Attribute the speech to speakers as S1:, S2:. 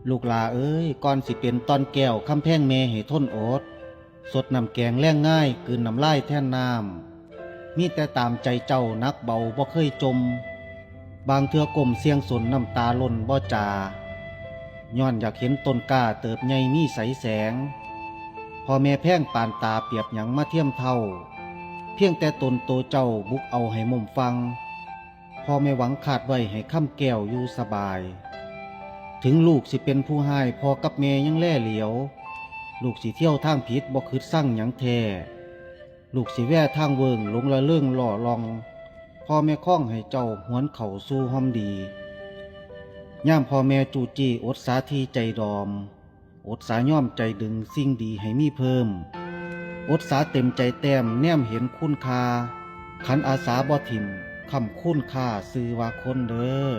S1: ลูกหลาเอ้ยก่อนสิเป็นตอนแก้วคำแพงเมให้ทนอดสดน้ำแกงแล้งง่ายกืนน้ำลายแท่นน้ำมีแต่ตามใจเจ้านักเบาบ่เคยจมบางเทื่อกลมเสียงสนน้ำตาล่นบ่จาย้อนอยากเห็นต้นกล้าเติบใหญ่มีใสแสงพอแม่แพงปานตาเปรียบหยังมาเทียมเท่าเพียงแต่ตนโตเจ้าบุกเอาให้มุมฟังพอไม่หวังขาดไว้ให้ค่ำแก้วอยู่สบายถึงลูกสิเป็นผู้ให้พอกับแม่ยังแล่เหลียวลูกสิเที่ยวทางผิดบ่คิดสั่งหยังแท้ลูกสิแว่ทางเวิงหลงละเรื่องหล่อลองพ่อแม่คล้องให้เจ้าหวนเข่าสู่ห้อมดีย่ามพ่อแม่จูจี้อดสาทีใจดอมอดสาย่อมใจดึงสิ่งดีให้มีเพิ่มอดสาเต็มใจแต้มแนมเห็นคุณค่าขันอาสาบ่ถิ่มคำคุณค่าซื้อว่าคนเด้อ